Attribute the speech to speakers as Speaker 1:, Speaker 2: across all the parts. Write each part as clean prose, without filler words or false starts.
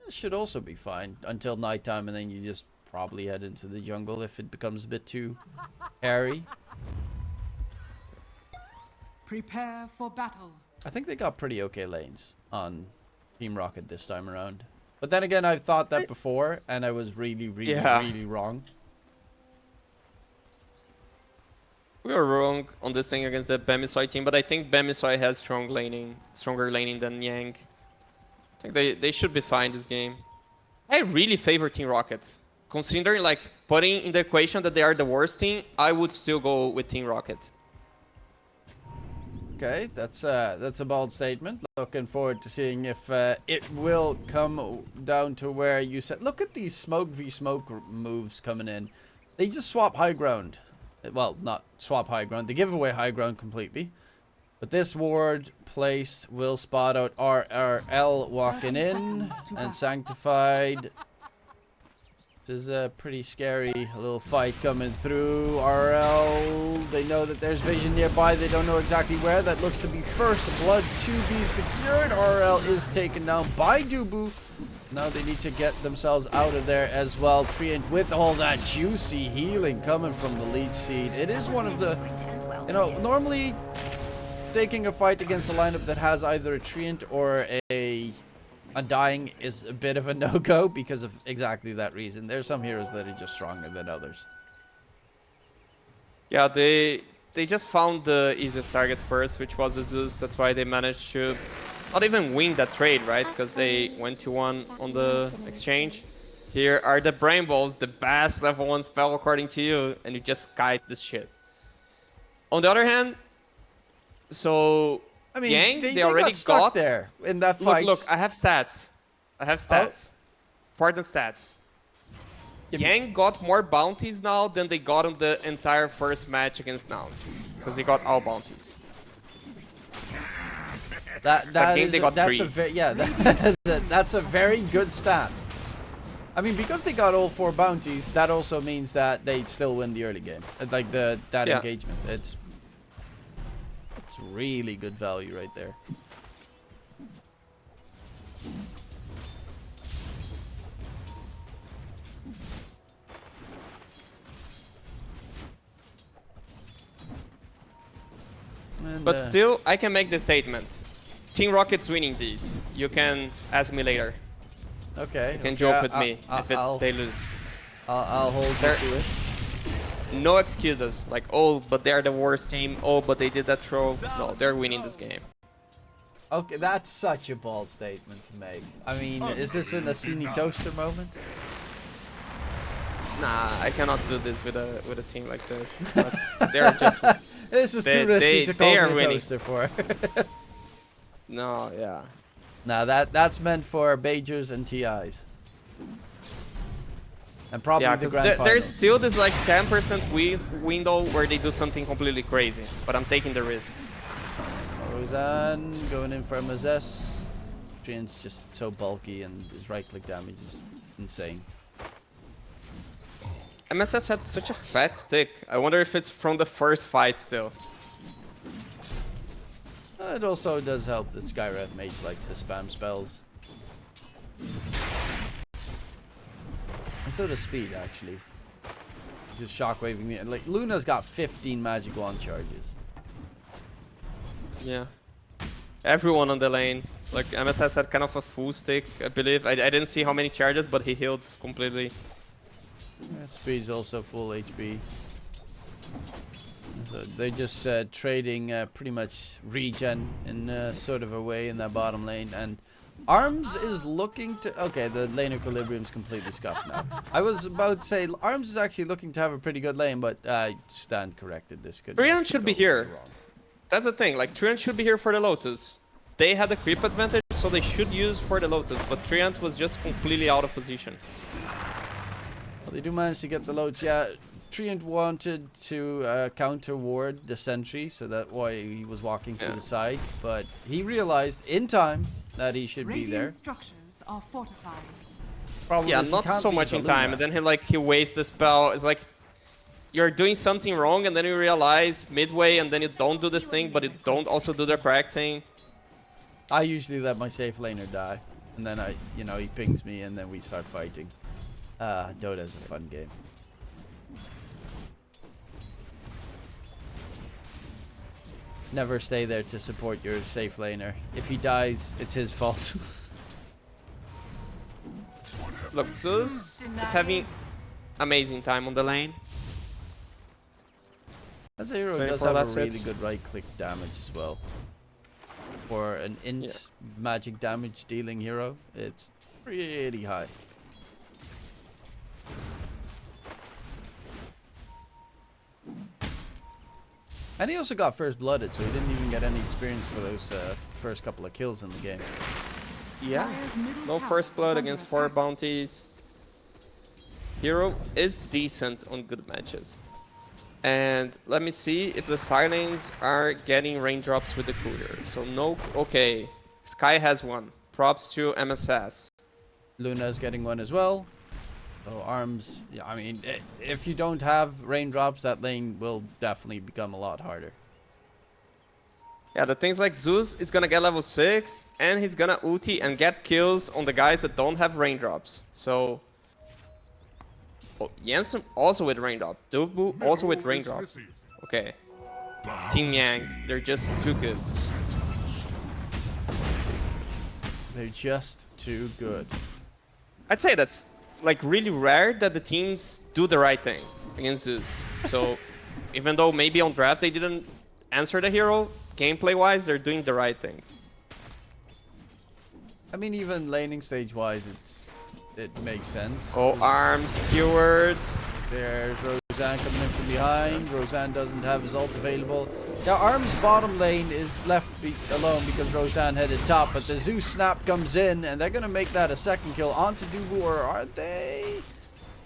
Speaker 1: Should also be fine until nighttime, and then you just probably head into the jungle if it becomes a bit too hairy.
Speaker 2: Prepare for battle.
Speaker 1: I think they got pretty okay lanes on Team Rocket this time around. But then again, I've thought that before, and I was really wrong.
Speaker 3: We were wrong on this thing against the Bemiswai team, but I think Bemiswai has stronger laning than Yang. I think they should be fine this game. I really favor Team Rocket. Considering, like, putting in the equation that they are the worst team, I would still go with Team Rocket.
Speaker 1: Okay, that's a bold statement. Looking forward to seeing if it will come down to where you said. Look at these smoke v smoke moves coming in. They just swap high ground. Well, not swap high ground. They give away high ground completely. But this ward place will spot out RRL walking in and Sanctified. This is a pretty scary little fight coming through. RL, they know that there's vision nearby. They don't know exactly where. That looks to be first blood to be secured. RL is taken down by Dubu. Now they need to get themselves out of there as well. Treant with all that juicy healing coming from the leech seed. It is one of the, you know, normally taking a fight against a lineup that has either a Treant or a Undying is a bit of a no-go because of exactly that reason. There's some heroes that are just stronger than others.
Speaker 3: Yeah, they just found the easiest target first, which was the Zeus. That's why they managed to not even win that trade, right? Because they went to 1 on the exchange. Here are the Brain Balls, the best level 1 spell according to you, and you just kite this shit. On the other hand, so
Speaker 1: I mean,
Speaker 3: Yang,
Speaker 1: they
Speaker 3: already
Speaker 1: got stuck there in that fight.
Speaker 3: Look, I have stats. Important stats. Yang got more bounties now than they got on the entire first match against Nows. Because they got all bounties.
Speaker 1: That's a very good stat. I mean, because they got all 4 bounties, that also means that they still win the early game. Like that engagement. It's really good value right there. And,
Speaker 3: but still, I can make the statement. Team Rocket's winning these. You can ask me later.
Speaker 1: Okay.
Speaker 3: You can joke with me if they lose.
Speaker 1: I'll hold you to it.
Speaker 3: No excuses. Like, oh, but they're the worst team. Oh, but they did that throw. No, they're winning this game.
Speaker 1: Okay, that's such a bold statement to make. I mean, is this an Asini Toaster moment?
Speaker 3: Nah, I cannot do this with a team like this. But they're just.
Speaker 1: This is too risky to call me a toaster for.
Speaker 3: No, yeah.
Speaker 1: Nah, that's meant for Bajers and TIs. And probably the grand finals.
Speaker 3: There's still this like 10% window where they do something completely crazy, but I'm taking the risk.
Speaker 1: Roseanne going in for MSS. Treant's just so bulky and his right click damage is insane.
Speaker 3: MSS had such a fat stick. I wonder if it's from the first fight still.
Speaker 1: It also does help that Skywrath Mage likes to spam spells. And so does Speed, actually. Just shockwaving me. Like, Luna's got 15 magic wand charges.
Speaker 3: Yeah. Everyone on the lane. Like, MSS had kind of a full stick, I believe. I didn't see how many charges, but he healed completely.
Speaker 1: Yeah, Speed's also full HP. So they're just trading pretty much regen in sort of a way in that bottom lane. And Arms is looking to... Okay, the lane equilibrium's completely scuffed now. I was about to say, Arms is actually looking to have a pretty good lane, but stand corrected. This could...
Speaker 3: Treant should be here. That's the thing. Like, Treant should be here for the Lotus. They had the creep advantage, so they should use for the Lotus. But Treant was just completely out of position.
Speaker 1: Well, they do manage to get the Lotus. Yeah, Treant wanted to counter ward the sentry, so that's why he was walking to the side. But he realized in time that he should be there.
Speaker 2: Structures are fortified.
Speaker 1: Problem
Speaker 3: yeah,
Speaker 1: is
Speaker 3: not so much in time. And then he wastes the spell. It's like you're doing something wrong, and then you realize midway, and then you don't do this thing, but you don't also do the correct thing.
Speaker 1: I usually let my safe laner die. And then he pings me, and then we start fighting. Dota is a fun game. Never stay there to support your safe laner. If he dies, it's his fault.
Speaker 3: Look, Zeus is having amazing time on the lane.
Speaker 1: As a hero, does have a really good right-click damage as well. For an int magic damage dealing hero, it's pretty high. And he also got first blooded, so he didn't even get any experience for those first couple of kills in the game.
Speaker 3: Yeah, no first blood against 4 bounties. Hero is decent on good matches. And let me see if the Silence are getting raindrops with the cooler. So no, okay. Sky has one. Props to MSS.
Speaker 1: Luna's getting one as well. So Arms, yeah, I mean, if you don't have raindrops, that lane will definitely become a lot harder.
Speaker 3: Yeah, the things like Zeus is gonna get level 6, and he's gonna ulti and get kills on the guys that don't have raindrops. So... Oh, Jensen also with raindrop. Dubu also with raindrop. Okay. Team Yang, they're just too good.
Speaker 1: They're just too good.
Speaker 3: I'd say that's like really rare that the teams do the right thing against Zeus. So even though maybe on draft they didn't answer the hero, gameplay-wise they're doing the right thing.
Speaker 1: I mean, even laning stage-wise, it makes sense.
Speaker 3: Oh, Arms skewered.
Speaker 1: There's Roseanne coming in from behind. Roseanne doesn't have his ult available. Now, Arm's bottom lane is left alone because Roseanne headed top, but the Zeus snap comes in, and they're going to make that a second kill onto Dubu, or are they?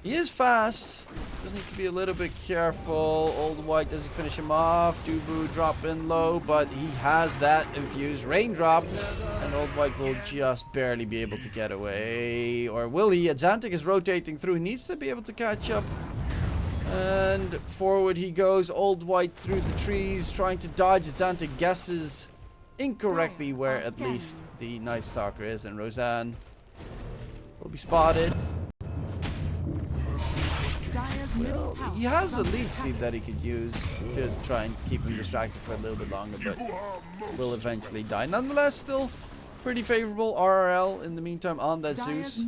Speaker 1: He is fast. Just need to be a little bit careful. Old White doesn't finish him off. Dubu drop in low, but he has that infused raindrop. And Old White will just barely be able to get away. Or will he? Xantic is rotating through. He needs to be able to catch up. And forward he goes. Old White through the trees, trying to dodge. Xantic guesses incorrectly where at least the Night Stalker is. And Roseanne will be spotted. Well, he has a lead seed that he could use to try and keep him distracted for a little bit longer, but will eventually die. Nonetheless, still pretty favorable RRL in the meantime on that Zeus.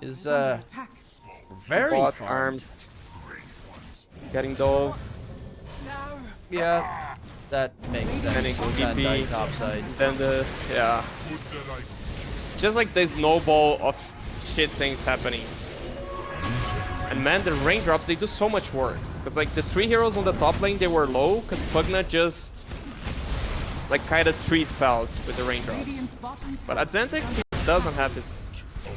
Speaker 1: Is very
Speaker 3: Bot
Speaker 1: far.
Speaker 3: Arms getting dove.
Speaker 1: Yeah, that makes sense.
Speaker 3: And it could
Speaker 1: Roseanne
Speaker 3: be
Speaker 1: died topside.
Speaker 3: Then just like the snowball of shit things happening. And man, the raindrops, they do so much work. Because like the 3 heroes on the top lane, they were low because Pugna just like kind of 3 spells with the raindrops. But Xantic, he doesn't have his.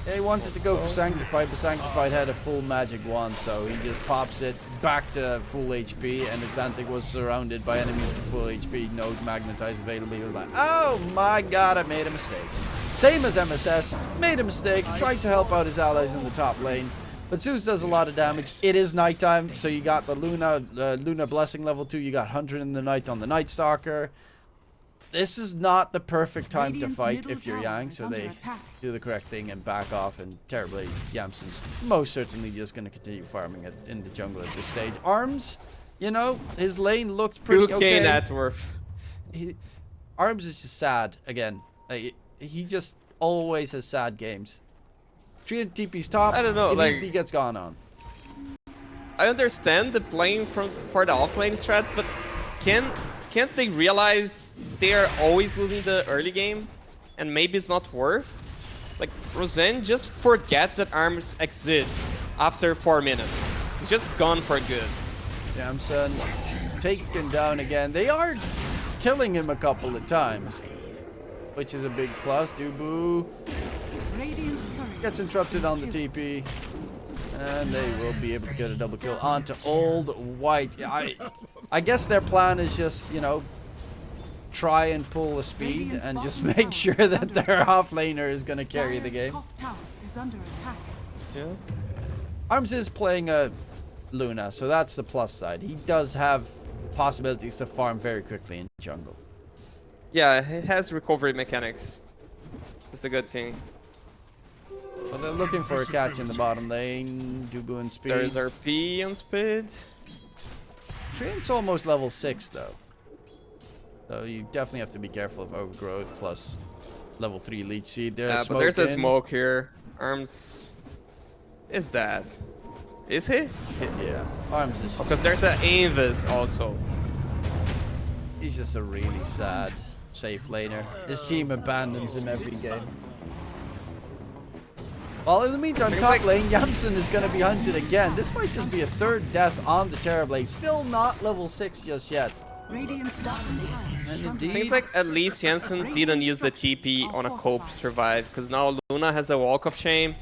Speaker 1: Yeah, he wanted to go for Sanctified, but Sanctified had a full magic wand, so he just pops it back to full HP, and Xantic was surrounded by enemies with full HP, no magnetize available. He was like, oh my god, I made a mistake. Same as MSS, made a mistake, tried to help out his allies in the top lane. But Zeus does a lot of damage. It is nighttime, so you got the Luna Blessing level 2. You got 100 in the night on the Night Stalker. This is not the perfect time to fight if you're Yang, so they do the correct thing and back off. And terribly, Yamsen's most certainly just going to continue farming it in the jungle at this stage. Arms, you know, his lane looked pretty okay.
Speaker 3: net worth.
Speaker 1: Arms is just sad again. He just always has sad games. TP's top.
Speaker 3: I don't know, like
Speaker 1: he gets gone on.
Speaker 3: I understand the playing for the offlane strat, but can't they realize they are always losing the early game, and maybe it's not worth? Like Roseanne just forgets that Arms exists after 4 minutes. He's just gone for good.
Speaker 1: Jamson taken down again. They are killing him a couple of times, which is a big plus. Dubu gets interrupted on the TP, and they will be able to get a double kill onto Old White. I guess their plan is just, you know, try and pull a speed and just make sure that their offlaner is going to carry the game.
Speaker 3: Yeah.
Speaker 1: Arms is playing a Luna, so that's the plus side. He does have possibilities to farm very quickly in jungle.
Speaker 3: Yeah, he has recovery mechanics. That's a good thing.
Speaker 1: Well, they're looking for a catch in the bottom lane. Dubu and speed.
Speaker 3: There's RP on speed.
Speaker 1: Treant's almost level 6 though. So you definitely have to be careful of overgrowth plus level 3 leech seed.
Speaker 3: Yeah, but there's a smoke here. Arms is dead. Is he?
Speaker 1: Yes. Arms is
Speaker 3: Because there's an Invis also.
Speaker 1: He's just a really sad safe laner. His team abandons him every game. Well, in the meantime, top lane, Yamsen is going to be hunted again. This might just be a third death on the Terrorblade. Still not level 6 just yet.
Speaker 2: Radiant's bottom tower is under
Speaker 3: I think it's like at least Jensen didn't use the TP on a cope to survive. Because now Luna has a walk of shame.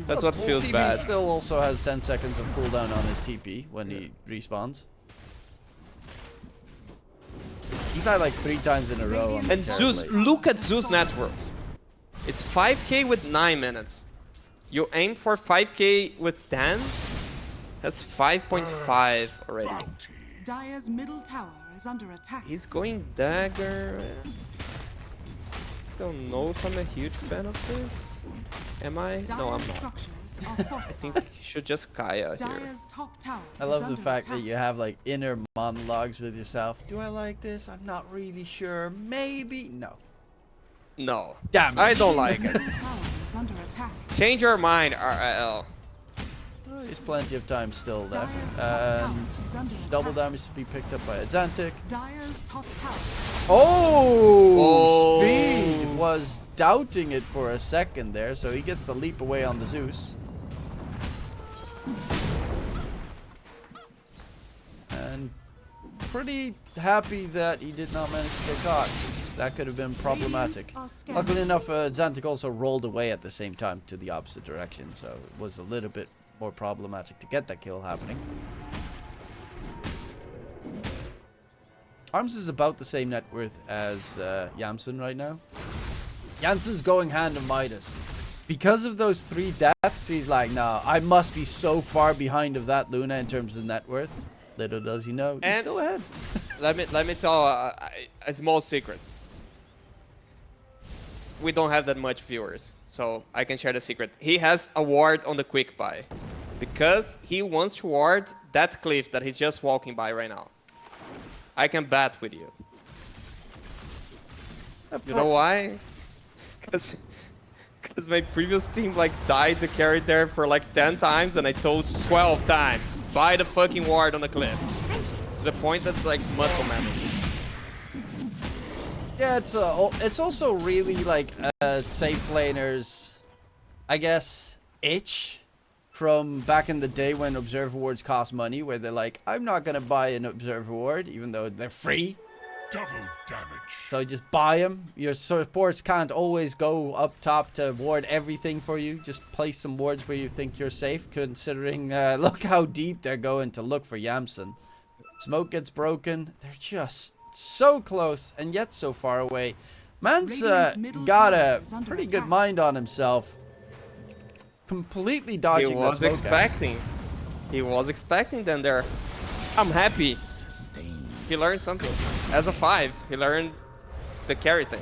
Speaker 3: That's what feels bad.
Speaker 1: Still also has 10 seconds of cooldown on his TP when he respawns. He's died like 3 times in a row. On
Speaker 3: And Zeus, look at Zeus net worth. It's 5k with 9 minutes. You aim for 5k with 10? That's 5.5 already.
Speaker 2: Dire's middle tower is under attack.
Speaker 3: He's going dagger. Don't know if I'm a huge fan of this. Am I? No, I'm
Speaker 2: Dire's
Speaker 3: not.
Speaker 2: structures are
Speaker 3: I
Speaker 2: fortified.
Speaker 3: think you should just Kaya here.
Speaker 2: Dire's top tower
Speaker 1: I
Speaker 2: is
Speaker 1: love the
Speaker 2: under
Speaker 1: fact that
Speaker 2: attack.
Speaker 1: you have like inner monologues with yourself. Do I like this? I'm not really sure. Maybe. No.
Speaker 3: No.
Speaker 1: Damn it.
Speaker 3: I don't like it.
Speaker 2: Middle tower is under attack.
Speaker 3: Change your mind, RL.
Speaker 1: Well, there's plenty of time still
Speaker 2: Dire's
Speaker 1: left.
Speaker 2: top tower
Speaker 1: And
Speaker 2: is under
Speaker 1: double
Speaker 2: attack.
Speaker 1: damage to be picked up by Azantic.
Speaker 2: Dire's top tower.
Speaker 1: Oh! Speed was doubting it for a second there, so he gets the leap away on the Zeus. And pretty happy that he did not manage to get caught, 'cause that could have been problematic.
Speaker 2: Radiant are scanning.
Speaker 1: Luckily enough, Zantic also rolled away at the same time to the opposite direction, so it was a little bit more problematic to get that kill happening. Arms is about the same net worth as Yamsen right now. Yamsen's going hand of Midas. Because of those 3 deaths, he's like, nah, I must be so far behind of that Luna in terms of net worth. Little does he know, he's
Speaker 3: And-
Speaker 1: still ahead.
Speaker 3: Let me tell a small secret. We don't have that much viewers, so I can share the secret. He has a ward on the quick buy because he wants to ward that cliff that he's just walking by right now. I can bet with you. You know why? Because my previous team like died to carry there for like 10 times and I told 12 times, buy the fucking ward on the cliff. To the point that's like muscle memory.
Speaker 1: Yeah, it's also really like safe laners, I guess, itch from back in the day when observer wards cost money, where they're like, I'm not gonna buy an observer ward even though they're free.
Speaker 4: Double damage.
Speaker 1: So just buy them. Your supports can't always go up top to ward everything for you. Just place some wards where you think you're safe, considering look how deep they're going to look for Yamsen. Smoke gets broken. They're just so close and yet so far away. Man's
Speaker 2: Radiant's middle
Speaker 1: got
Speaker 2: tower
Speaker 1: a
Speaker 2: is under
Speaker 1: pretty good
Speaker 2: attack.
Speaker 1: mind on himself. Completely
Speaker 3: He
Speaker 1: dodging that
Speaker 3: was
Speaker 1: smoke out.
Speaker 3: expecting. He was expecting them there. I'm happy. He learned something. As a 5, he learned the carry thing.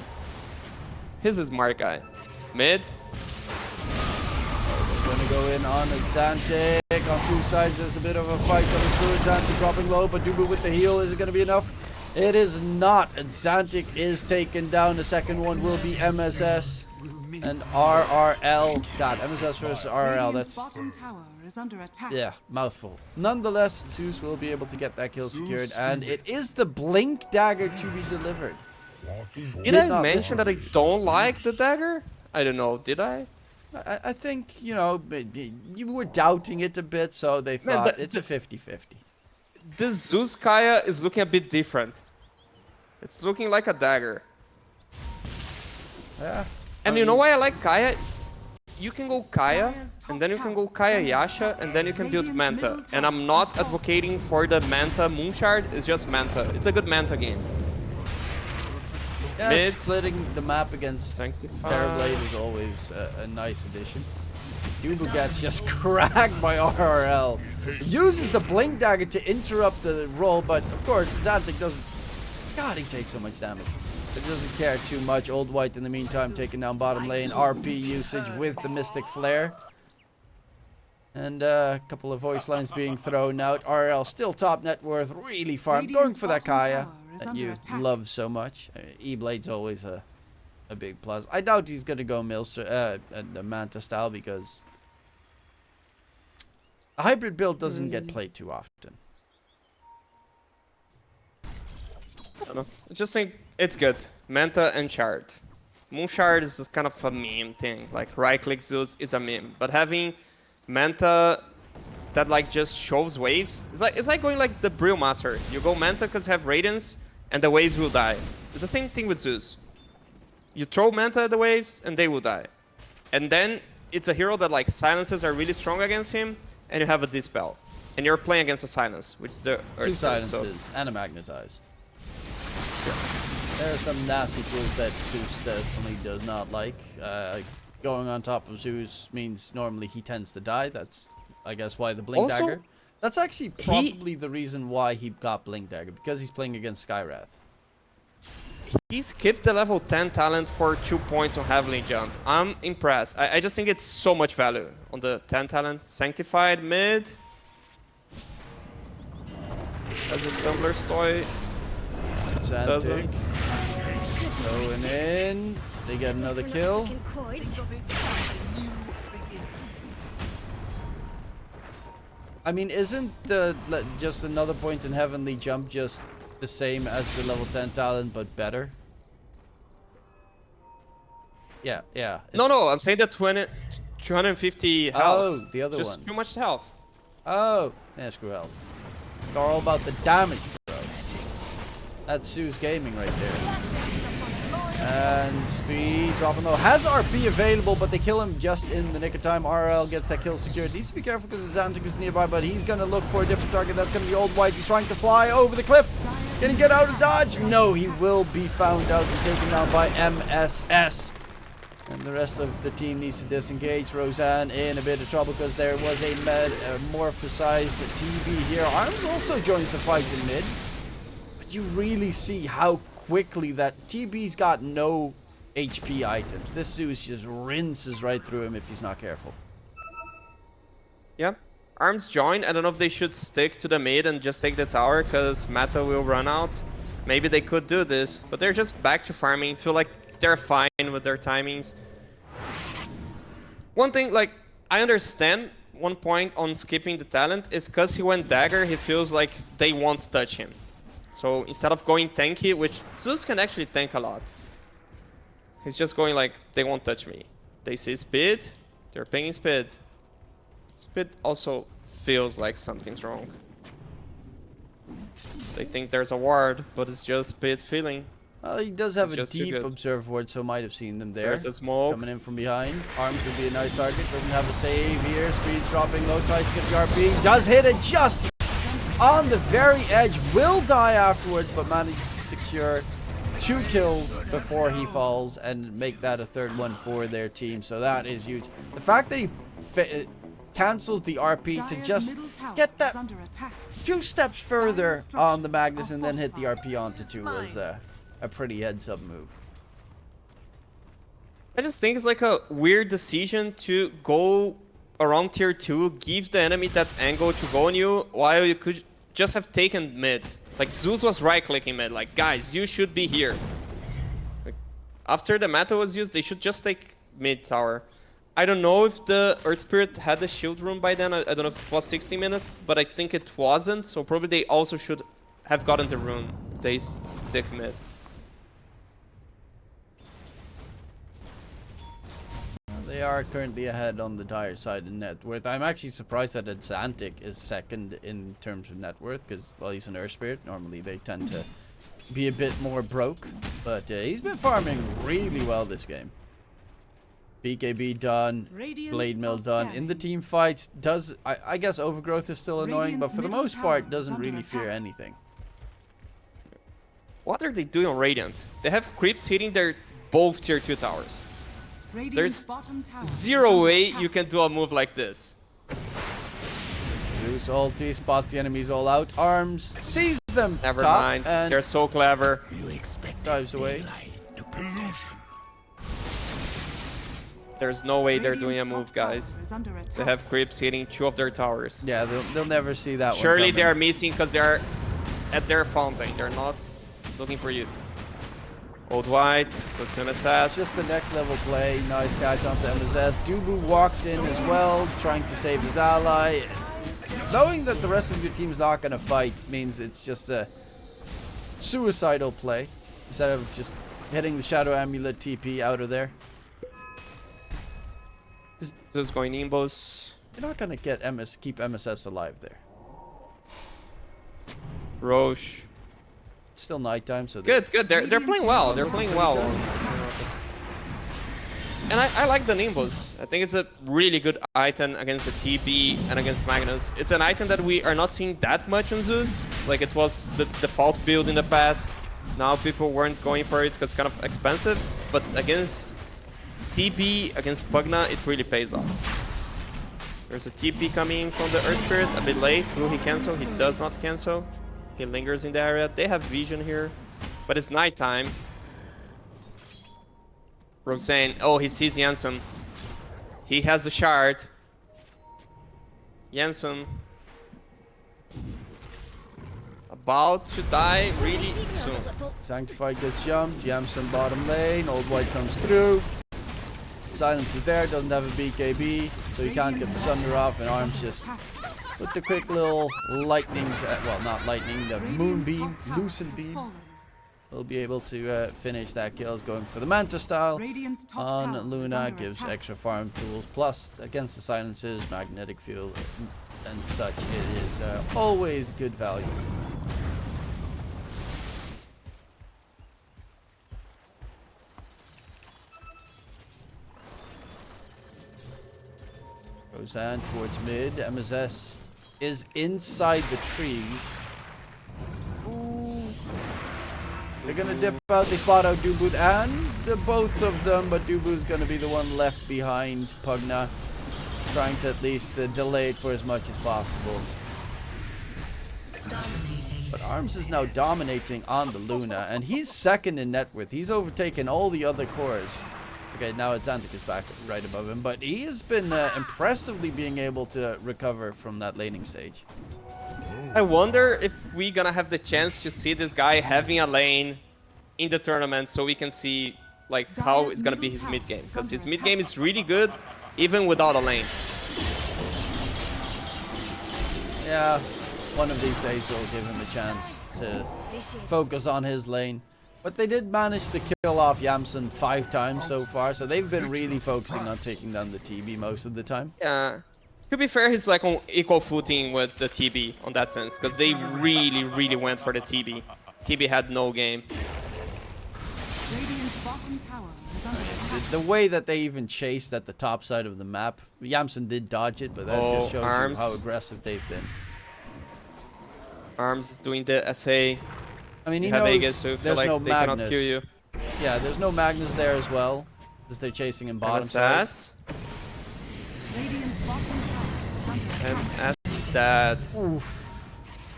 Speaker 3: He's a smart guy. Mid.
Speaker 1: Gonna go in on Xantic. On 2 sides, there's a bit of a fight coming through. Xantic dropping low, but Dubu with the heal. Is it gonna be enough? It is not. Xantic is taken down. The second one will be MSS and RRL. God, MSS versus RRL.
Speaker 2: Radiant's
Speaker 1: That's,
Speaker 2: bottom tower is under attack.
Speaker 1: yeah, mouthful. Nonetheless, Zeus will be able to get that kill secured, and it is the Blink Dagger to be delivered.
Speaker 3: Did I
Speaker 1: not
Speaker 3: mention that I don't like the dagger? I don't know. Did I?
Speaker 1: I think, you know, you were doubting it a bit, so they
Speaker 3: Man,
Speaker 1: thought
Speaker 3: the-
Speaker 1: it's a 50-50.
Speaker 3: The Zeus Kaya is looking a bit different. It's looking like a dagger.
Speaker 1: Yeah.
Speaker 3: And you know why I like Kaya? You can go Kaya, and then you can go Kaya Yasha, and then you can build Manta. And I'm not advocating for the Manta Moonshard, it's just Manta. It's a good Manta game.
Speaker 1: Yeah,
Speaker 3: Mid.
Speaker 1: splitting the map against
Speaker 3: Sanctify.
Speaker 1: Terrorblade is always a nice addition. Dubu gets just cracked by RRL. Uses the Blink Dagger to interrupt the roll, but of course, Dantic doesn't. God, he takes so much damage. It doesn't care too much. Old White in the meantime taking down bottom lane. RP usage with the Mystic Flare. And a couple of voice lines being thrown out. RL still top net worth, really farm. Going for that Kaya that you love so much. E-Blade's always a big plus. I doubt he's going to go the Manta style because a hybrid build doesn't get played too often.
Speaker 3: I don't know. I just think it's good. Manta and Shard. Moon Shard is just kind of a meme thing. Like right-click Zeus is a meme. But having Manta that like just shoves waves, it's like going like the Brill Master. You go Manta because you have Radiance and the waves will die. It's the same thing with Zeus. You throw Manta at the waves and they will die. And then it's a hero that like silences are really strong against him and you have a Dispel. And you're playing against a silence, which is the Earth
Speaker 1: Two
Speaker 3: Spirit,
Speaker 1: silences and a magnetize. There are some nasty tools that Zeus definitely does not like. Going on top of Zeus means normally he tends to die. That's, I guess, why the Blink
Speaker 3: Also,
Speaker 1: Dagger. That's actually probably the reason why he got Blink Dagger, because he's playing against Skywrath.
Speaker 3: He skipped the level 10 talent for 2 points on Heavenly Jump. I'm impressed. I just think it's so much value on the 10 talent. Sanctified mid. Has a Tumbler's Toy. Doesn't.
Speaker 1: Going in. They get another kill. I mean, isn't the just another point in Heavenly Jump just the same as the level 10 talent but better? Yeah.
Speaker 3: No, I'm saying that 250 health.
Speaker 1: Oh, the other
Speaker 3: just
Speaker 1: one.
Speaker 3: too much health.
Speaker 1: Oh, yeah, screw health. They're all about the damage, bro. That's Zeus Gaming right there. And speed dropping low. Has RP available, but they kill him just in the nick of time. RL gets that kill secured. Needs to be careful because Xantic is nearby, but he's going to look for a different target. That's going to be Old White. He's trying to fly over the cliff. Can he get out of dodge? No, he will be found out and taken down by MSS. And the rest of the team needs to disengage. Roseanne in a bit of trouble because there was a morphosized TB here. Arms also joins the fight in mid. But you really see how quickly that TB's got no HP items. This Zeus just rinses right through him if he's not careful.
Speaker 3: Yeah. Arms join. I don't know if they should stick to the mid and just take the tower because Mata will run out. Maybe they could do this, but they're just back to farming. Feel like they're fine with their timings. One thing, like, I understand one point on skipping the talent is because he went dagger, he feels like they won't touch him. So instead of going tanky, which Zeus can actually tank a lot, he's just going like, they won't touch me. They see speed, they're pinging speed. Speed also feels like something's wrong. They think there's a ward, but it's just speed feeling.
Speaker 1: He does have
Speaker 3: It's
Speaker 1: a
Speaker 3: just too
Speaker 1: deep
Speaker 3: good.
Speaker 1: observe ward, so might have seen them there.
Speaker 3: There's a smoke.
Speaker 1: Coming in from behind. Arms would be a nice target. Doesn't have a save here. Speed dropping low. Tries to get the RP. Does hit it just on the very edge. Will die afterwards, but manages to secure 2 kills before he falls and make that a third one for their team. So that is huge. The fact that he cancels the RP to just get that 2 steps further on the Magnus and then hit the RP onto 2 was a pretty heads-up move.
Speaker 3: I just think it's like a weird decision to go around tier 2, give the enemy that angle to go on you, while you could just have taken mid. Like, Zeus was right-clicking mid, like, guys, you should be here. Like, after the meta was used, they should just take mid tower. I don't know if the Earth Spirit had the shield room by then, I don't know if it was 60 minutes, but I think it wasn't, so probably they also should have gotten the rune. They stick mid.
Speaker 1: They are currently ahead on the dire side in net worth. I'm actually surprised that Xantic is second in terms of net worth because, well, he's an Earth Spirit. Normally they tend to be a bit more broke, but he's been farming really well this game. BKB done, Blade Mill done. In the team fights, I guess Overgrowth is still annoying, but for the most part doesn't really fear anything.
Speaker 3: What are they doing on Radiant? They have creeps hitting their both tier 2 towers. There's 0 way you can do a move like this.
Speaker 1: Zeus Zeus ulti, spots the enemies all out. Arms, sees them.
Speaker 3: Never
Speaker 1: top,
Speaker 3: mind.
Speaker 1: And
Speaker 3: They're so clever.
Speaker 1: dives away.
Speaker 4: Illusion.
Speaker 3: There's no way they're doing a
Speaker 2: Radiant's
Speaker 3: move,
Speaker 2: top tower
Speaker 3: guys.
Speaker 2: is under attack.
Speaker 3: They have creeps hitting 2 of their towers.
Speaker 1: Yeah, they'll never see that one
Speaker 3: Surely
Speaker 1: coming.
Speaker 3: they're missing because they're at their fountain. They're not looking for you. Old White, goes to MSS.
Speaker 1: Just the next level play. Nice catch onto MSS. Dubu walks in as well, trying to save his ally. Knowing that the rest of your team's not going to fight means it's just a suicidal play instead of just hitting the Shadow Amulet TP out of there.
Speaker 3: Just going Nimbus.
Speaker 1: You're not going to get keep MSS alive there.
Speaker 3: Roche.
Speaker 1: It's still nighttime, so
Speaker 3: Good. They're playing well. They're playing well. And I like the Nimbus. I think it's a really good item against the TP and against Magnus. It's an item that we are not seeing that much on Zeus. Like it was the default build in the past. Now people weren't going for it because it's kind of expensive. But against TP, against Pugna, it really pays off. There's a TP coming from the Earth Spirit, a bit late. Will he cancel? He does not cancel. He lingers in the area. They have vision here. But it's nighttime. Roxanne, oh, he sees Janssen. He has the shard. Janssen. About to die really soon.
Speaker 1: Sanctified gets jumped. Yamson bottom lane. Old White comes through. Silence is there. Doesn't have a BKB, so you can't get the Sunder off. And Arms just with the quick little lightnings. Well, not lightning. The moonbeam, lucent beam. Will be able to finish that kill. Is going for the Manta style
Speaker 2: Radiant's top
Speaker 1: on
Speaker 2: tower is
Speaker 1: Luna.
Speaker 2: under
Speaker 1: Gives
Speaker 2: attack.
Speaker 1: extra farm tools. Plus, against the silences, magnetic field and such, it is always good value. Roseanne towards mid. MSS is inside the trees. Ooh. They're gonna dip out. They spot out Dubu and both of them, but Dubu's gonna be the one left behind Pugna, trying to at least delay it for as much as possible. But Arms is now dominating on the Luna, and he's second in net worth. He's overtaken all the other cores. Okay, now Xantic is back right above him, but he has been impressively being able to recover from that laning stage.
Speaker 3: I wonder if we're gonna have the chance to see this guy having a lane in the tournament so we can see like how it's gonna be his mid game. Because his mid game is really good even without a lane.
Speaker 1: Yeah, one of these days we'll give him a chance to focus on his lane. But they did manage to kill off Yamson 5 times so far, so they've been really focusing on taking down the TB most of the time.
Speaker 3: Yeah. To be fair, he's like on equal footing with the TB on that sense, because they really went for the TB. TB had no game.
Speaker 2: Radiant's bottom tower is under attack.
Speaker 1: The way that they even chased at the top side of the map, Yamson did dodge it, but that just shows
Speaker 3: Arms.
Speaker 1: you how aggressive they've been.
Speaker 3: Arms doing the SA.
Speaker 1: I mean, he
Speaker 3: You have
Speaker 1: knows
Speaker 3: Aegis, so you feel
Speaker 1: there's
Speaker 3: like
Speaker 1: no
Speaker 3: they cannot
Speaker 1: Magnus.
Speaker 3: kill you.
Speaker 1: Yeah, there's no Magnus there as well, because they're chasing him bottom side.
Speaker 3: MSS.
Speaker 2: Radiant's bottom tower is under attack.
Speaker 3: MS that.
Speaker 1: Oof.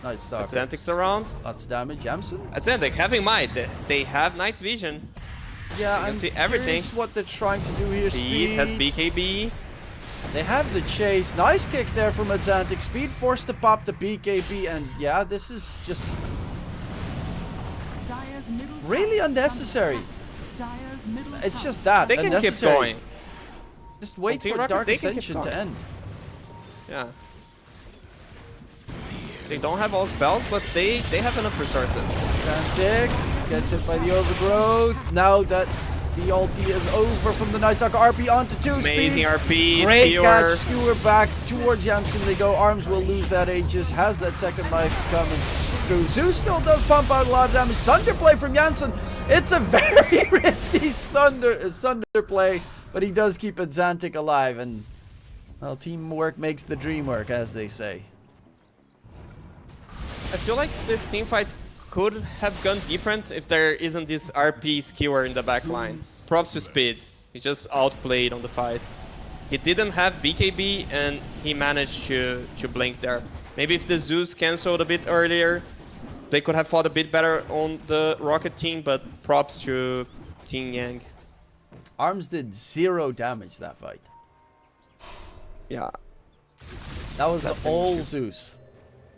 Speaker 1: Night Stalker.
Speaker 3: Atlantic's around.
Speaker 1: Lots of damage. Yamson?
Speaker 3: Atlantic, have in mind that they have night vision.
Speaker 1: Yeah,
Speaker 3: can
Speaker 1: I'm
Speaker 3: see everything.
Speaker 1: curious what they're trying to do here.
Speaker 3: Speed has BKB.
Speaker 1: They have the chase. Nice kick there from Atlantic. Speed forced to pop the BKB, and yeah, this is just
Speaker 2: Dire's middle
Speaker 1: really
Speaker 2: tower is under
Speaker 1: unnecessary.
Speaker 2: attack. Dire's middle
Speaker 1: It's
Speaker 2: tower.
Speaker 1: just that.
Speaker 3: They can keep
Speaker 1: unnecessary.
Speaker 3: going.
Speaker 1: Just wait
Speaker 3: Team
Speaker 1: for
Speaker 3: Rocket,
Speaker 1: Dark
Speaker 3: they can keep
Speaker 1: Ascension to
Speaker 3: going.
Speaker 1: end.
Speaker 3: Yeah. They don't have all spells, but they have enough resources.
Speaker 1: Atlantic gets hit by the overgrowth. Now that the ulti is over from the Night Stalker, RP onto 2
Speaker 3: Amazing
Speaker 1: speed.
Speaker 3: RP,
Speaker 1: Great
Speaker 3: Skewer.
Speaker 1: catch. Skewer back towards Yamson. They go. Arms will lose that Aegis. Has that second life coming through. Zeus still does pump out a lot of damage. Sunder play from Janssen. It's a very risky Sunder play, but he does keep Xantic alive. And, well, teamwork makes the dream work, as they say.
Speaker 3: I feel like this team fight could have gone different if there isn't this RP skewer in the back line. Props to Speed. He just outplayed on the fight. He didn't have BKB and he managed to blink there. Maybe if the Zeus cancelled a bit earlier, they could have fought a bit better on the Rocket team, but props to Team Yang.
Speaker 1: Arms did 0 damage that fight.
Speaker 3: Yeah.
Speaker 1: That was
Speaker 3: That's
Speaker 1: the
Speaker 3: an
Speaker 1: all
Speaker 3: issue.
Speaker 1: Zeus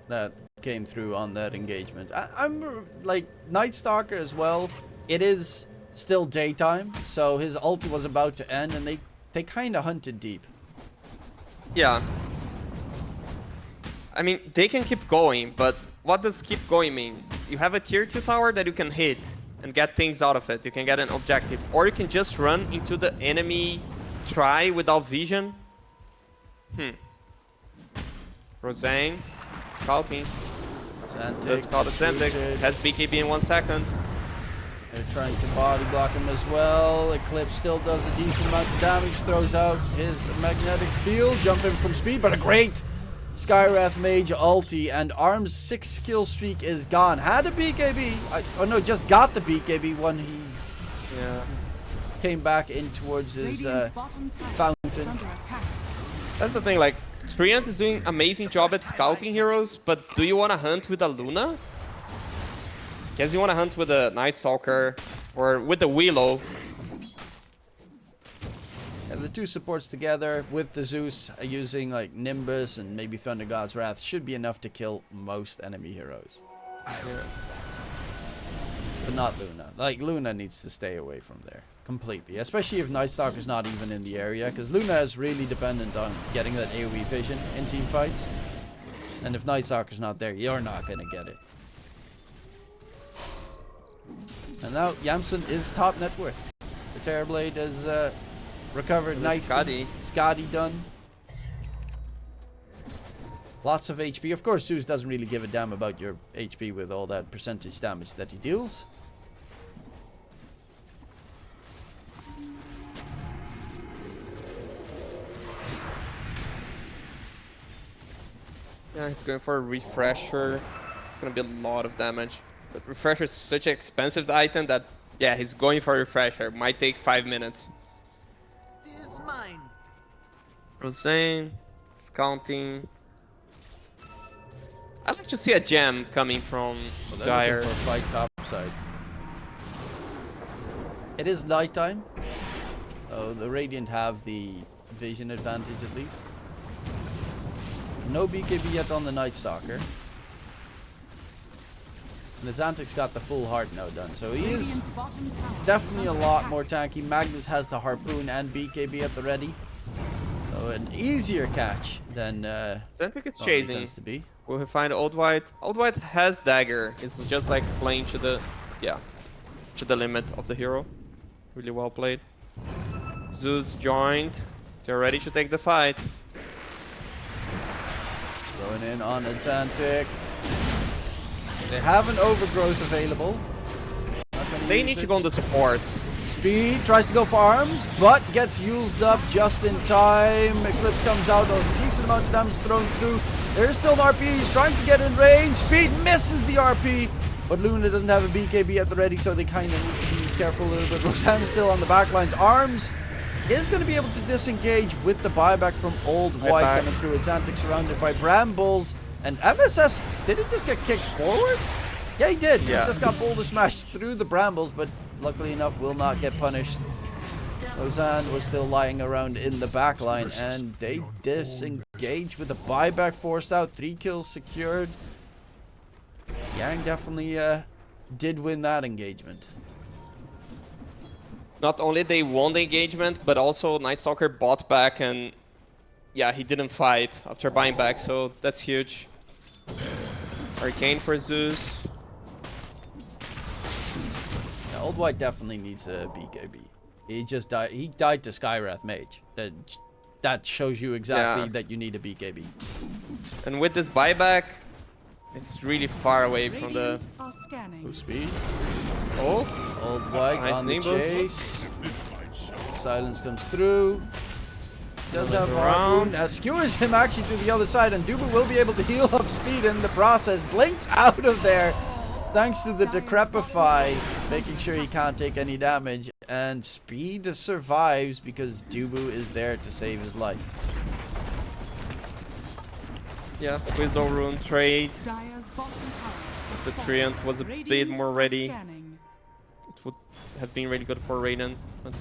Speaker 1: that came through on that engagement. I'm like Night Stalker as well. It is still daytime, so his ulti was about to end, and they kind of hunted deep.
Speaker 3: Yeah. I mean, they can keep going, but what does keep going mean? You have a tier 2 tower that you can hit and get things out of it. You can get an objective. Or you can just run into the enemy try without vision. Rosane, scouting. Let's scout Xantic. Has BKB in 1 second.
Speaker 1: They're trying to body block him as well. Eclipse still does a decent amount of damage. Throws out his magnetic field. Jumping from speed, but a great Skywrath Mage ulti. And Arm's 6 skill streak is gone. Had a BKB. Oh no, just got the BKB when he came back in towards his
Speaker 2: Radiant's bottom tower is
Speaker 1: fountain.
Speaker 2: under attack.
Speaker 3: That's the thing, like, Treant is doing amazing job at scouting heroes, but do you want to hunt with a Luna? Guess you want to hunt with a Night Stalker or with a Willow.
Speaker 1: And the two supports together with the Zeus using like Nimbus and maybe Thunder God's Wrath should be enough to kill most enemy heroes. But not Luna. Like, Luna needs to stay away from there completely, especially if Night Stalker's not even in the area, because Luna is really dependent on getting that AoE vision in team fights. And if Night Stalker's not there, you're not going to get it. And now Yamsun is top net worth. The Terrorblade has recovered nicely. Scotty done. Lots of HP. Of course, Zeus doesn't really give a damn about your HP with all that percentage damage that he deals.
Speaker 3: Yeah, he's going for a refresher. It's gonna be a lot of damage. But refresher is such an expensive item that, yeah, he's going for a refresher. Might take 5 minutes.
Speaker 5: Tis mine.
Speaker 3: Rosane, scouting. I'd like to see a gem coming from
Speaker 1: Well, they're
Speaker 3: Dire.
Speaker 1: looking for a fight topside. It is nighttime. So the Radiant have the vision advantage at least. No BKB yet on the Night Stalker. And the Xantic's got the full heart now done. So he is
Speaker 2: Radiant's bottom tower is
Speaker 1: definitely a
Speaker 2: under
Speaker 1: lot
Speaker 2: attack.
Speaker 1: more tanky. Magnus has the harpoon and BKB at the ready. So an easier catch than
Speaker 3: Xantic is
Speaker 1: Ronnie
Speaker 3: chasing.
Speaker 1: tends to be.
Speaker 3: Will he find Old White? Old White has dagger. It's just like playing to the, to the limit of the hero. Really well played. Zeus joined. They're ready to take the fight.
Speaker 1: Going in on Xantic. They have an overgrowth available. Not gonna
Speaker 3: They
Speaker 1: use
Speaker 3: need to
Speaker 1: it.
Speaker 3: go on the supports.
Speaker 1: Speed tries to go for arms, but gets used up just in time. Eclipse comes out, a decent amount of damage thrown through. There's still an RP, he's trying to get in range. Speed misses the RP, but Luna doesn't have a BKB at the ready, so they kind of need to be careful a little bit. Roxanne is still on the back lines. Arms is going to be able to disengage with the buyback from Old White
Speaker 3: Buyback.
Speaker 1: coming through. Xantic surrounded by brambles. And MSS, did he just get kicked forward? Yeah, he did.
Speaker 3: Yeah.
Speaker 1: He just got boulder smashed through the brambles, but luckily enough will not get punished. Lausanne was still lying around in the back line, and they disengage with the buyback forced out. 3 kills secured. Yang definitely did win that engagement.
Speaker 3: Not only they won the engagement, but also Night Stalker bought back and, yeah, he didn't fight after buying back, so that's huge. Arcane for Zeus.
Speaker 1: Yeah, Old White definitely needs a BKB. He just died. He died to Skywrath Mage. That shows you exactly that you need a BKB.
Speaker 3: And with this buyback, it's really far away from the...
Speaker 2: Radiant are scanning.
Speaker 1: Full speed.
Speaker 3: Oh,
Speaker 1: Old White
Speaker 3: Nice
Speaker 1: on the
Speaker 3: Nimbus.
Speaker 1: chase. Silence comes through. Does have
Speaker 3: around.
Speaker 1: Harpoon. Skewers him actually to the other side, and Duba will be able to heal up speed in the process. Blinks out of there thanks to the Decrepify, making sure he can't take any damage. And Speed survives because Dubu is there to save his life.
Speaker 3: Yeah, Whistle Rune trade.
Speaker 2: Dire's bottom tower has
Speaker 3: The
Speaker 2: fallen.
Speaker 3: Treant was a bit
Speaker 2: Radiant
Speaker 3: more
Speaker 2: are
Speaker 3: ready.
Speaker 2: scanning.
Speaker 3: It would have been really good for Radiant, but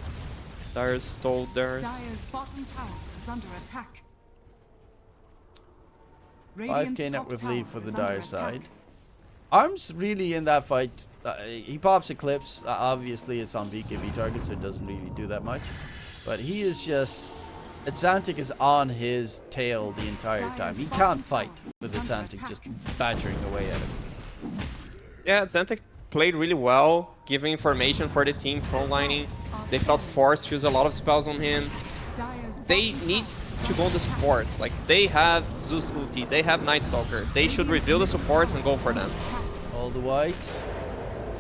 Speaker 3: Dire stole theirs.
Speaker 2: Dire's bottom tower is under attack.
Speaker 1: 5k net
Speaker 2: top
Speaker 1: with
Speaker 2: tower
Speaker 1: lead for the
Speaker 2: is under
Speaker 1: Dire
Speaker 2: attack.
Speaker 1: side. Arm's really in that fight. He pops Eclipse. Obviously, it's on BKB targets, so it doesn't really do that much. But he is just... Atlantic is on his tail the entire time. He can't fight with Atlantic just badgering away at him.
Speaker 3: Yeah, Xantic played really well, giving information for the team frontlining. They felt forced to use a lot of spells on him.
Speaker 2: Dire's
Speaker 3: They
Speaker 2: bottom
Speaker 3: need
Speaker 2: tower
Speaker 3: to
Speaker 2: is
Speaker 3: go
Speaker 2: under
Speaker 3: the
Speaker 2: attack.
Speaker 3: supports. Like, they have Zeus ulti, they have Night Stalker. They should reveal the supports and go for them.
Speaker 1: All the whites.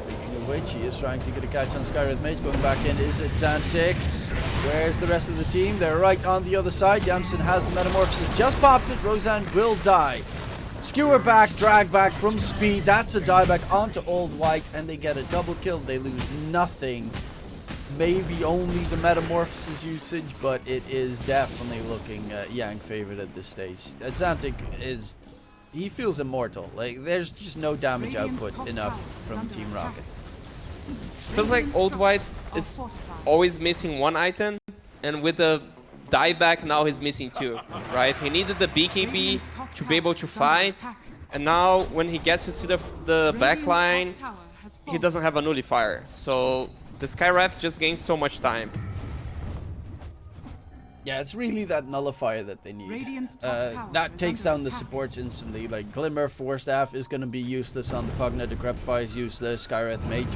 Speaker 1: Speaking of which, he is trying to get a catch on Skywrath Mage. Going back in is Atlantic. Where's the rest of the team? They're right on the other side. Yamsen has the Metamorphosis. Just popped it. Roseanne will die. Skewer back, drag back from speed. That's a dieback onto Old White. And they get a double kill. They lose nothing. Maybe only the Metamorphosis usage, but it is definitely looking Yang favored at this stage. Atlantic is... He feels immortal. Like, there's just no damage
Speaker 2: Radiant's
Speaker 1: output
Speaker 2: top
Speaker 1: enough
Speaker 2: tower is
Speaker 1: from
Speaker 2: under
Speaker 1: Team
Speaker 2: attack.
Speaker 1: Rocket.
Speaker 3: Feels like Old White is always missing one item, and with the dieback now he's missing two, right? He needed the BKB to be able to fight, and now when he gets to see the backline, he doesn't have a nullifier. So the Skywrath just gains so much time.
Speaker 1: Yeah, it's really that nullifier that they need.
Speaker 2: Radiant's top tower
Speaker 1: That
Speaker 2: is
Speaker 1: takes
Speaker 2: under
Speaker 1: down the
Speaker 2: attack.
Speaker 1: supports instantly. Like Glimmer, Force Staff is going to be useless on the Pugna. Decrepify is useless. Skywrath Mage.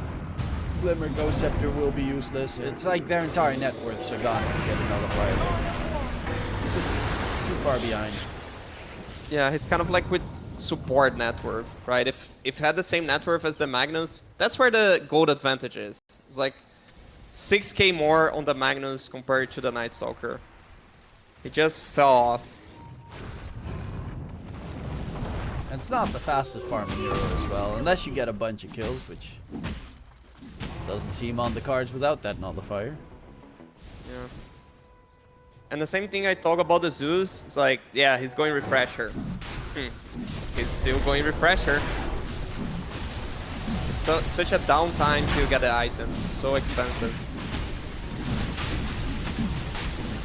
Speaker 1: Glimmer, Ghost Scepter will be useless. It's like their entire net worths are gone if you get a nullifier there. It's just too far behind.
Speaker 3: Yeah, he's kind of like with support net worth, right? If he had the same net worth as the Magnus, that's where the gold advantage is. It's like 6k more on the Magnus compared to the Night Stalker. He just fell off.
Speaker 1: And it's not the fastest farming hero as well, unless you get a bunch of kills, which doesn't seem on the cards without that nullifier.
Speaker 3: Yeah. And the same thing I talk about the Zeus, it's like, yeah, he's going Refresher. He's still going Refresher. It's such a downtime to get the item. It's so expensive.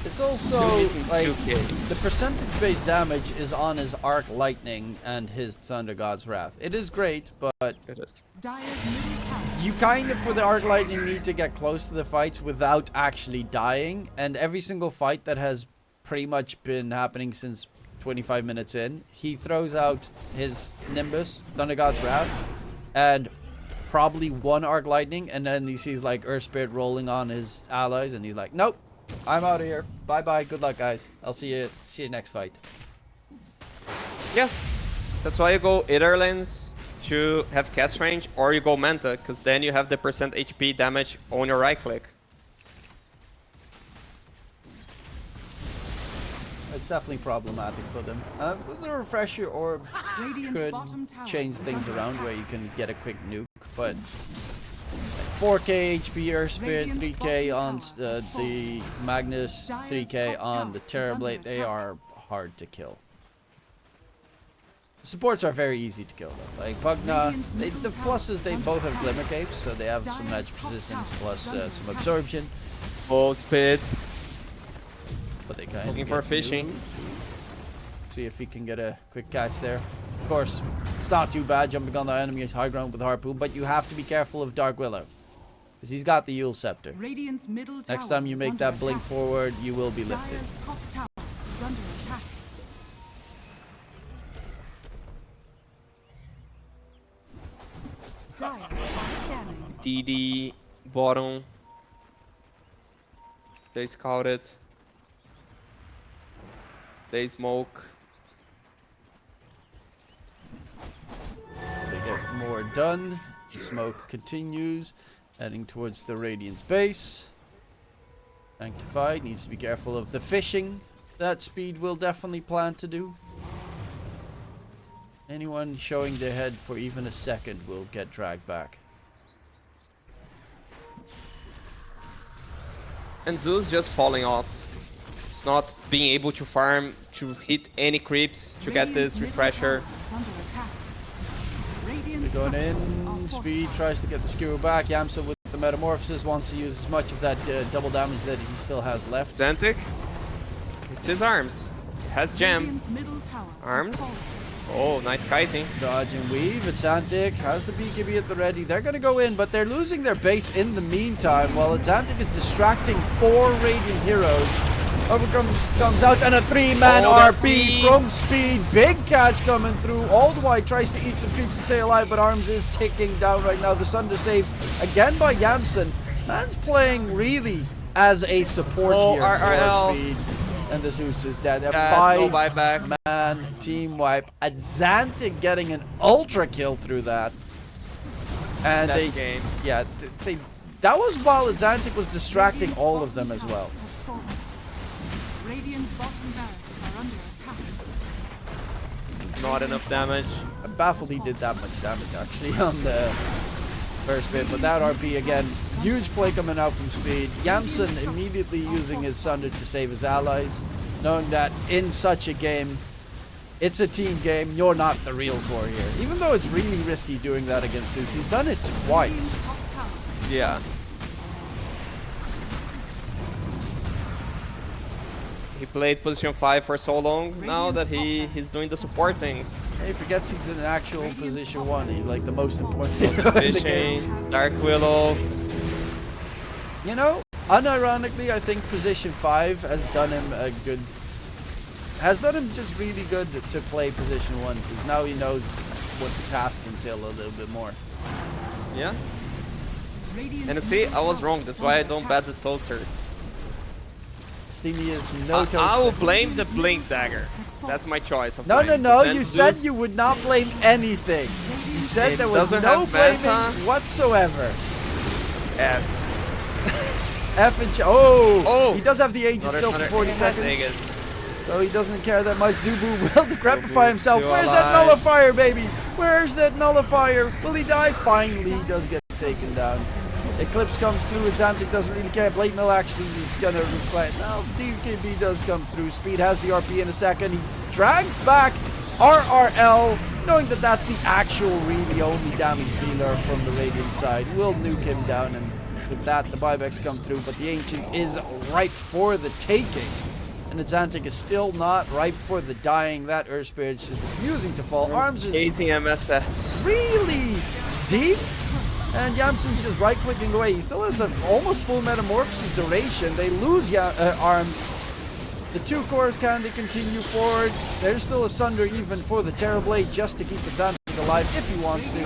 Speaker 1: It's also
Speaker 3: Still missing
Speaker 1: like
Speaker 3: 2k.
Speaker 1: the percentage-based damage is on his Arc Lightning and his Thunder God's Wrath. It is great, but
Speaker 3: It is.
Speaker 2: Dire's middle tower
Speaker 1: you kind of, for the Arc Lightning, need to get close to the fights without actually dying. And every single fight that has pretty much been happening since 25 minutes in, he throws out his Nimbus, Thunder God's Wrath, and probably one Arc Lightning, and then he sees like Earth Spirit rolling on his allies, and he's like, nope, I'm out of here. Bye bye. Good luck, guys. I'll see you next fight.
Speaker 3: Yeah. That's why you go either lanes to have cast range, or you go Manta, because then you have the percent HP damage on your right click.
Speaker 1: It's definitely problematic for them. With the Refresher Orb
Speaker 2: Radiant's
Speaker 1: could
Speaker 2: bottom tower
Speaker 1: change
Speaker 2: is
Speaker 1: things
Speaker 2: under
Speaker 1: around
Speaker 2: attack.
Speaker 1: where you can get a quick nuke, but 4k HP Earth Spirit,
Speaker 2: Radiant's
Speaker 1: 3k
Speaker 2: bottom
Speaker 1: on
Speaker 2: tower has
Speaker 1: the Magnus,
Speaker 2: Dire's
Speaker 1: 3k
Speaker 2: top
Speaker 1: on the
Speaker 2: tower is under
Speaker 1: Terrorblade. They
Speaker 2: attack.
Speaker 1: are hard to kill. Supports are very easy to kill though. Like Pugna,
Speaker 2: Radiant's middle
Speaker 1: the
Speaker 2: tower
Speaker 1: plus is
Speaker 2: is
Speaker 1: they
Speaker 2: under
Speaker 1: both have
Speaker 2: attack.
Speaker 1: Glimmer Capes, so they have some
Speaker 2: Dire's
Speaker 1: magic
Speaker 2: top
Speaker 1: resistance
Speaker 2: tower
Speaker 1: plus
Speaker 2: is under
Speaker 1: some
Speaker 2: attack.
Speaker 1: absorption.
Speaker 3: Full speed.
Speaker 1: But they kind
Speaker 3: Looking
Speaker 1: of
Speaker 3: for
Speaker 1: get
Speaker 3: fishing.
Speaker 1: nuked. See if he can get a quick catch there. Of course, it's not too bad jumping on the enemy's high ground with Harpoon, but you have to be careful of Dark Willow. Because he's got the Yule Scepter.
Speaker 2: Radiant's middle tower
Speaker 1: Next time you
Speaker 2: is
Speaker 1: make
Speaker 2: under
Speaker 1: that blink
Speaker 2: attack.
Speaker 1: forward, you will be lifted.
Speaker 2: Dire's top tower is under attack. Dire are scanning.
Speaker 3: DD, bottom. They scouted. They smoke.
Speaker 1: They get more done. The smoke continues, heading towards the Radiant's base. Sanctified needs to be careful of the fishing. That Speed will definitely plan to do. Anyone showing their head for even a second will get dragged back.
Speaker 3: And Zeus just falling off. It's not being able to farm, to hit any creeps, to get this refresher.
Speaker 1: They're going in. Speed tries to get the skewer back. Yamsa with the metamorphosis wants to use as much of that double damage that he still has left.
Speaker 3: Xantic, it's his arms. He has jam. Arms. Oh, nice kiting.
Speaker 1: Dodge and weave. Xantic has the BKB at the ready. They're going to go in, but they're losing their base in the meantime while Xantic is distracting 4 Radiant heroes. Comes out and a 3-man RP from Speed. Big catch coming through. Old White tries to eat some creeps to stay alive, but Arms is ticking down right now. The Sunder save again by Yamsen. Man's playing really as a support here for Speed. And the Zeus is dead. A 5-man team wipe. Xantic getting an ultra kill through that. And that was while Xantic was distracting all of them as well.
Speaker 2: Radiant's bottom barracks are under attack.
Speaker 3: It's not enough damage.
Speaker 1: I'm baffled he did that much damage actually on the first bit, but that RP again, huge play coming out from Speed. Yamsen immediately using his Sunder to save his allies, knowing that in such a game, it's a team game, you're not the real core here. Even though it's really risky doing that against Zeus, he's done it twice.
Speaker 3: Yeah. He played position 5 for so long now that he's doing the support things.
Speaker 1: He forgets he's in actual position 1. He's like the most important thing in the game.
Speaker 3: Dark Willow.
Speaker 1: You know, unironically, I think position 5 has done him just really good to play position 1 because now he knows what the tasks entail a little bit more.
Speaker 3: Yeah. And see, I was wrong. That's why I don't bet the toaster.
Speaker 1: Steamy is no toaster.
Speaker 3: I will blame the Blink Dagger. That's my choice.
Speaker 1: No. You said you would not blame anything. You said there was no blaming whatsoever. F and he does have the Aegis still for 40 seconds. So he doesn't care that much. Dubu will decrepify himself. Where's that nullifier, baby? Where's that nullifier? Will he die? Finally, he does get taken down. Eclipse comes through. Xantic doesn't really care. Blade Mill actually is gonna reflect. Now DKB does come through. Speed has the RP in a second. He drags back RRL, knowing that that's the actual really only damage dealer from the Radiant side. Will nuke him down, and with that the buybacks come through, but the Ancient is ripe for the taking. And Xantic is still not ripe for the dying. That Earth Spirit is refusing to fall. Arms is
Speaker 3: easy MSS.
Speaker 1: Really deep. And Yamsen's just right-clicking away. He still has the almost full metamorphosis duration. They lose Arms. The 2 cores can they continue forward. There's still a Sunder even for the Terrorblade just to keep Xantic alive if he wants to.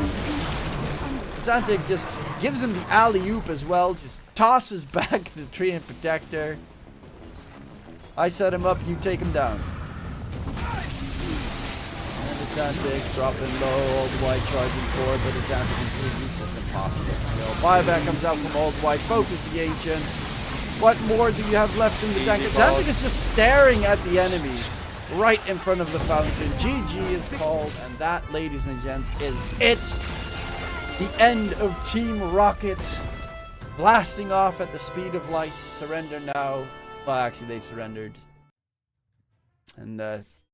Speaker 1: Xantic just gives him the alley-oop as well. Just tosses back the Treant Protector. I set him up, you take him down. And Xantic dropping low, Old White charging forward, but Xantic is just impossible to kill. Buyback comes out from Old White, focus the Ancient. What more do you have left in the tank? Xantic is just staring at the enemies right in front of the fountain. GG is called, and that, ladies and gents, is it. The end of Team Rocket. Blasting off at the speed of light. Surrender now. Well, actually, they surrendered. And